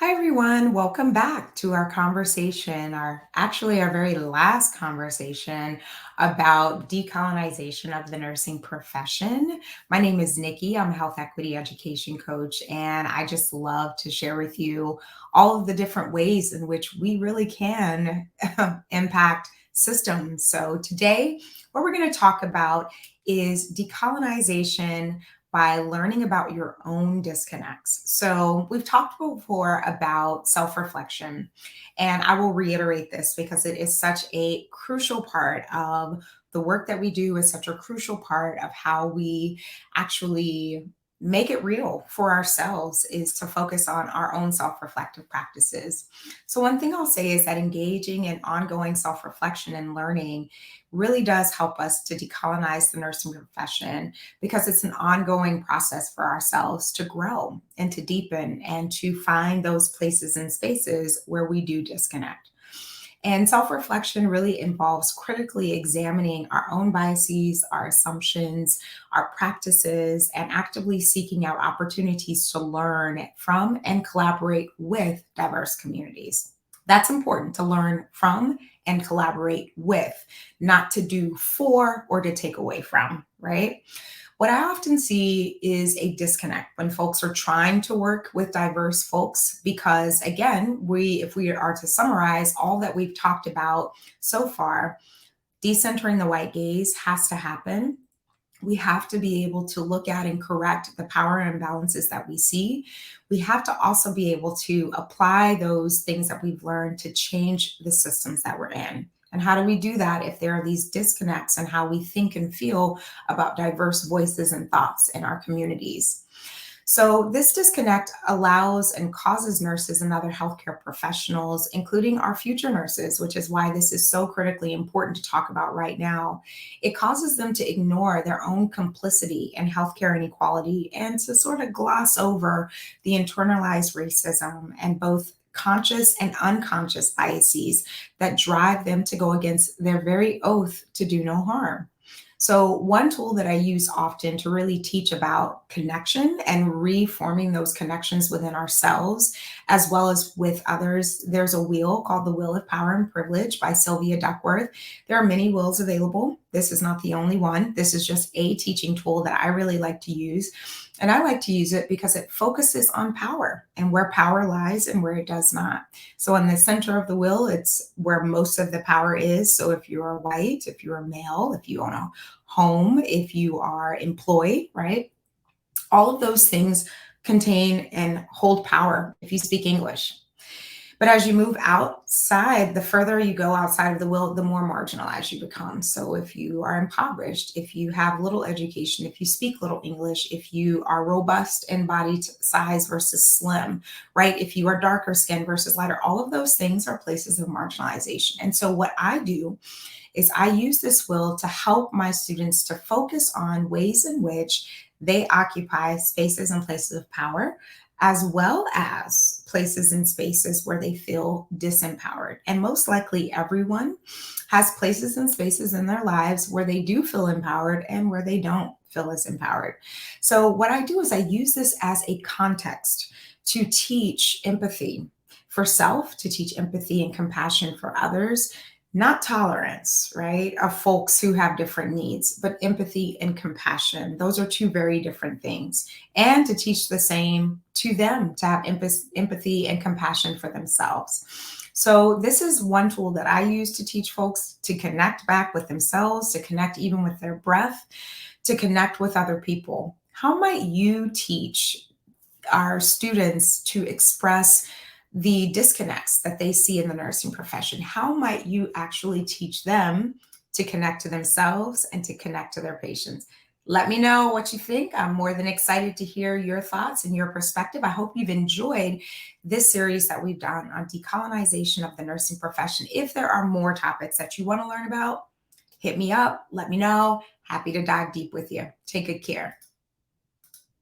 Hi, everyone. Welcome back to our conversation, our very last conversation about decolonization of the nursing profession. My name is Nikki. I'm a health equity education coach, and I just love to share with you all of the different ways in which we really can impact systems. So, today, what we're going to talk about is decolonization by learning about your own disconnects. So, we've talked before about self reflection, and I will reiterate this because it is such a crucial part of the work that we do, is such a crucial part of how we actually make it real for ourselves, is to focus on our own self-reflective practices. So one thing I'll say is that engaging in ongoing self-reflection and learning really does help us to decolonize the nursing profession, because it's an ongoing process for ourselves to grow and to deepen and to find those places and spaces where we do disconnect. And self reflection really involves critically examining our own biases, our assumptions, our practices, and actively seeking out opportunities to learn from and collaborate with diverse communities. That's important, to learn from and collaborate with, not to do for or to take away from, right? What I often see is a disconnect when folks are trying to work with diverse folks, because again, if we are to summarize all that we've talked about so far, decentering the white gaze has to happen. We have to be able to look at and correct the power imbalances that we see. We have to also be able to apply those things that we've learned to change the systems that we're in. And how do we do that if there are these disconnects in how we think and feel about diverse voices and thoughts in our communities? So, this disconnect allows and causes nurses and other healthcare professionals, including our future nurses, which is why this is so critically important to talk about right now. It causes them to ignore their own complicity in healthcare inequality and to sort of gloss over the internalized racism and both conscious and unconscious biases that drive them to go against their very oath to do no harm. So, one tool that I use often to really teach about connection and reforming those connections within ourselves as well as with others, there's a wheel called the Wheel of Power and Privilege by Sylvia Duckworth. There are many wheels available. This is not the only one. This is just a teaching tool that I really like to use. And I like to use it because it focuses on power and where power lies and where it does not. So, in the center of the wheel, it's where most of the power is. So, if you're white, if you're male, if you own a home, if you are employed, right? All of those things contain and hold power if you speak English. But as you move outside, the further you go outside of the will, the more marginalized you become. So if you are impoverished, if you have little education, if you speak little English, if you are robust in body size versus slim, right? If you are darker skin versus lighter, all of those things are places of marginalization. And so what I do is I use this will to help my students to focus on ways in which they occupy spaces and places of power, as well as places and spaces where they feel disempowered. And most likely, everyone has places and spaces in their lives where they do feel empowered and where they don't feel as empowered. So, what I do is I use this as a context to teach empathy for self, to teach empathy and compassion for others, not tolerance, right, of folks who have different needs, but empathy and compassion. Those are two very different things. And to teach the same to them, to have empathy and compassion for themselves. So, this is one tool that I use to teach folks to connect back with themselves, to connect even with their breath, to connect with other people. How might you teach our students to express the disconnects that they see in the nursing profession? How might you actually teach them to connect to themselves and to connect to their patients? Let me know what you think. I'm more than excited to hear your thoughts and your perspective. I hope you've enjoyed this series that we've done on decolonization of the nursing profession. If there are more topics that you want to learn about, hit me up, let me know. Happy to dive deep with you. Take good care.